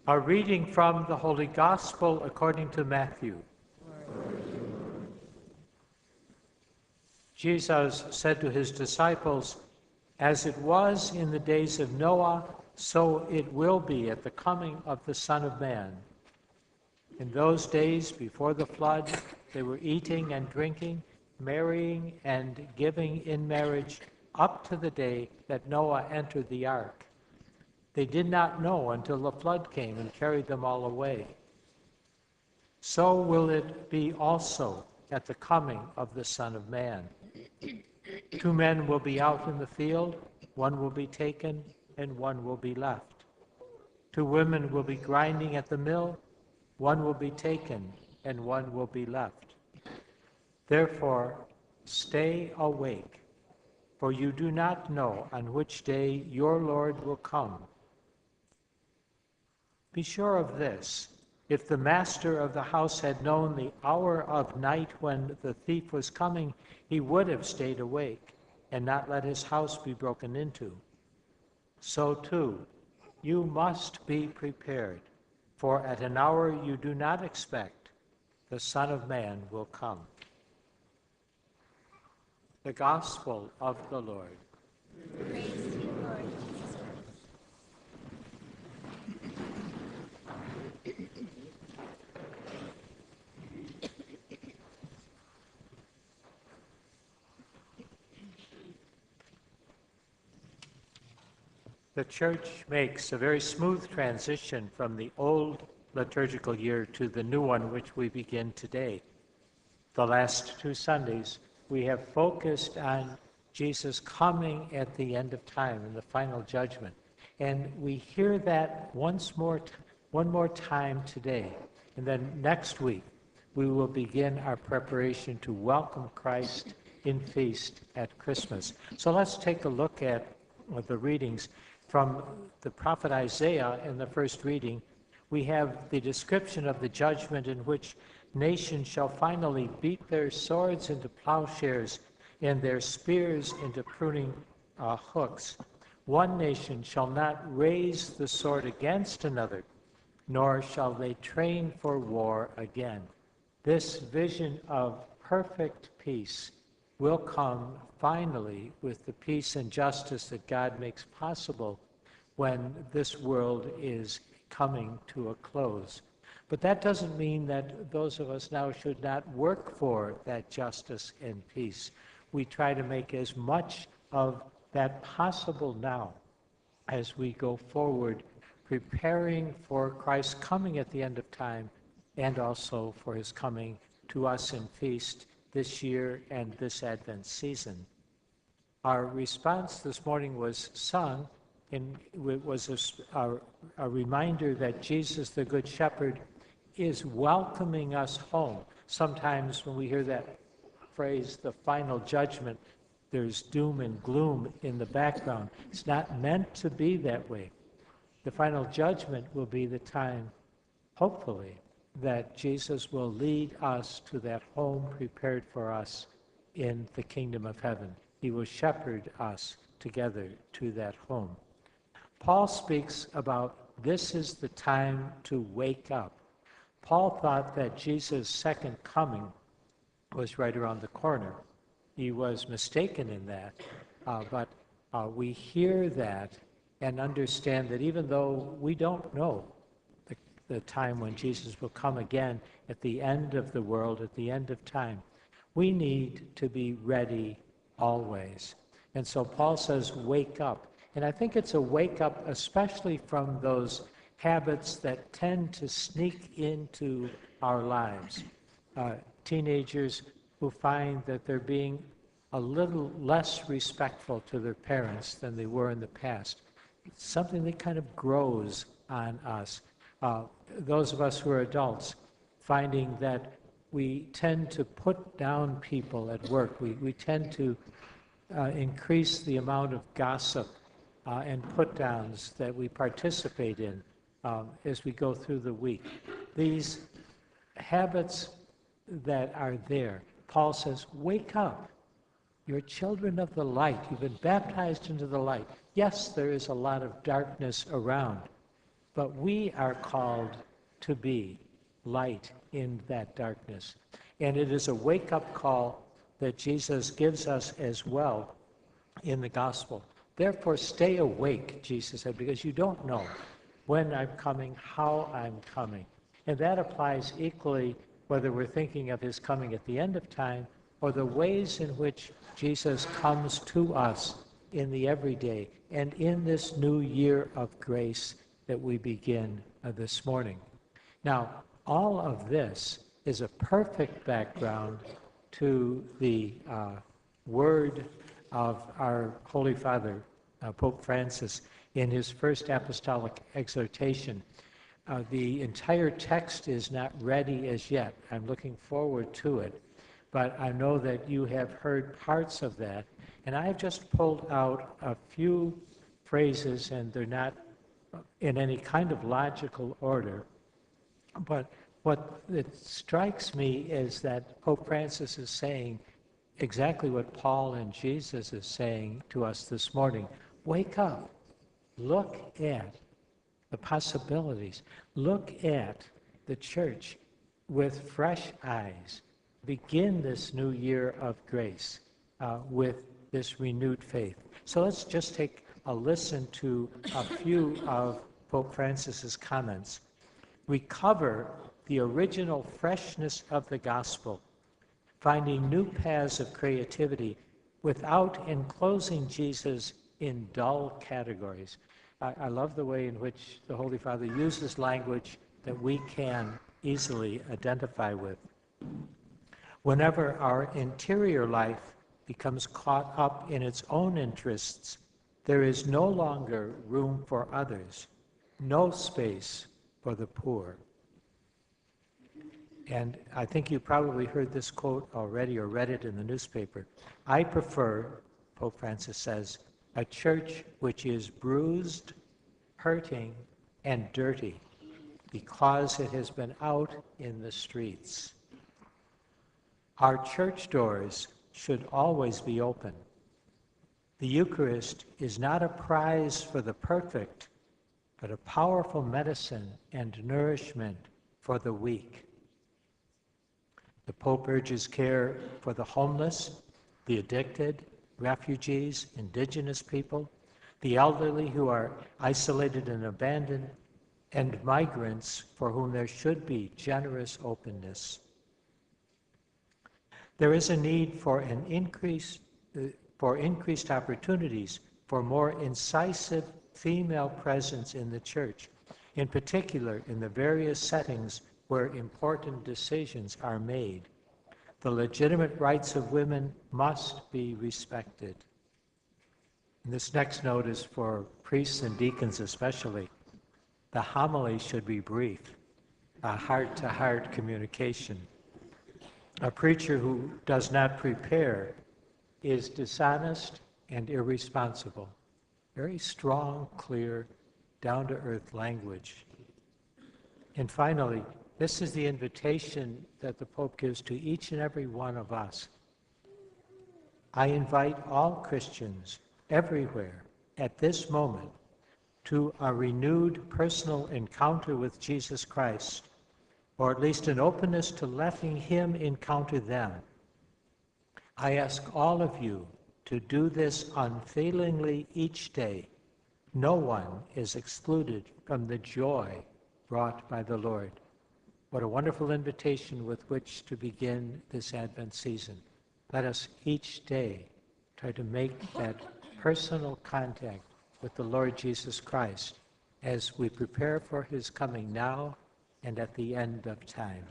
A reading from the Holy Gospel according to Matthew. Jesus said to his disciples, "As it was in the days of Noah, so it will be at the coming of the Son of Man. In those days before the flood, they were eating and drinking, marrying and giving in marriage up to the day that Noah entered the ark. They did not know until the flood came and carried them all away. So will it be also at the coming of the Son of Man. 2 men will be out in the field, one will be taken and one will be left. 2 women will be grinding at the mill, one will be taken and one will be left. Therefore, stay awake, for you do not know on which day your Lord will come. Be sure of this, if the master of the house had known the hour of night when the thief was coming, he would have stayed awake and not let his house be broken into. So too, you must be prepared, for at an hour you do not expect, the Son of Man will come." The Gospel of the Lord. Praise to you, Lord Jesus Christ. The Church makes a very smooth transition from the old liturgical year to the new one, which we begin today. The last 2 Sundays, we have focused on Jesus coming at the end of time in the final judgment. And we hear that one more time today. And then next week, we will begin our preparation to welcome Christ in feast at Christmas. So let's take a look at the readings. From the prophet Isaiah in the first reading, we have the description of the judgment in which nations shall finally beat their swords into plowshares and their spears into pruning hooks. One nation shall not raise the sword against another, nor shall they train for war again. This vision of perfect peace will come finally with the peace and justice that God makes possible when this world is coming to a close. But that doesn't mean that those of us now should not work for that justice and peace. We try to make as much of that possible now as we go forward, preparing for Christ's coming at the end of time and also for his coming to us in feast this year and this Advent season. Our response this morning was sung, and it was a reminder that Jesus, the Good Shepherd, is welcoming us home. Sometimes when we hear that phrase, the final judgment, there's doom and gloom in the background. It's not meant to be that way. The final judgment will be the time, hopefully, that Jesus will lead us to that home prepared for us in the kingdom of heaven. He will shepherd us together to that home. Paul speaks about this is the time to wake up. Paul thought that Jesus' second coming was right around the corner. He was mistaken in that, but we hear that and understand that even though we don't know the time when Jesus will come again at the end of the world, at the end of time, we need to be ready always. And so Paul says, wake up. And I think it's a wake up, especially from those habits that tend to sneak into our lives. Teenagers who find that they're being a little less respectful to their parents than they were in the past. It's something that kind of grows on us. Those of us who are adults, finding that we tend to put down people at work. We tend to increase the amount of gossip and put-downs that we participate in as we go through the week. These habits that are there, Paul says, wake up. You're children of the light. You've been baptized into the light. Yes, there is a lot of darkness around, but we are called to be light in that darkness. And it is a wake-up call that Jesus gives us as well in the gospel. Therefore, stay awake, Jesus said, because you don't know when I'm coming, how I'm coming. And that applies equally whether we're thinking of his coming at the end of time or the ways in which Jesus comes to us in the everyday and in this new year of grace that we begin this morning. Now, all of this is a perfect background to the word of our Holy Father, Pope Francis, in his first apostolic exhortation. The entire text is not ready as yet. I'm looking forward to it, but I know that you have heard parts of that, and I have just pulled out a few phrases, and they're not in any kind of logical order, but what it strikes me is that Pope Francis is saying exactly what Paul and Jesus is saying to us this morning. Wake up. Look at the possibilities. Look at the church with fresh eyes. Begin this new year of grace with this renewed faith. So let's just take a listen to a few of Pope Francis's comments. Recover the original freshness of the gospel, finding new paths of creativity without enclosing Jesus in dull categories. I love the way in which the Holy Father uses language that we can easily identify with. Whenever our interior life becomes caught up in its own interests, there is no longer room for others, no space for the poor. And I think you probably heard this quote already or read it in the newspaper. I prefer, Pope Francis says, a church which is bruised, hurting, and dirty because it has been out in the streets. Our church doors should always be open. The Eucharist is not a prize for the perfect, but a powerful medicine and nourishment for the weak. The Pope urges care for the homeless, the addicted, refugees, indigenous people, the elderly who are isolated and abandoned, and migrants for whom there should be generous openness. There is a need for increased opportunities for more incisive female presence in the church, in particular in the various settings where important decisions are made. The legitimate rights of women must be respected. And this next note is for priests and deacons especially. The homily should be brief, a heart-to-heart communication. A preacher who does not prepare is dishonest and irresponsible. Very strong, clear, down-to-earth language. And finally, this is the invitation that the Pope gives to each and every one of us. I invite all Christians everywhere at this moment to a renewed personal encounter with Jesus Christ, or at least an openness to letting him encounter them. I ask all of you to do this unfailingly each day. No one is excluded from the joy brought by the Lord. What a wonderful invitation with which to begin this Advent season. Let us each day try to make that personal contact with the Lord Jesus Christ as we prepare for his coming now and at the end of time.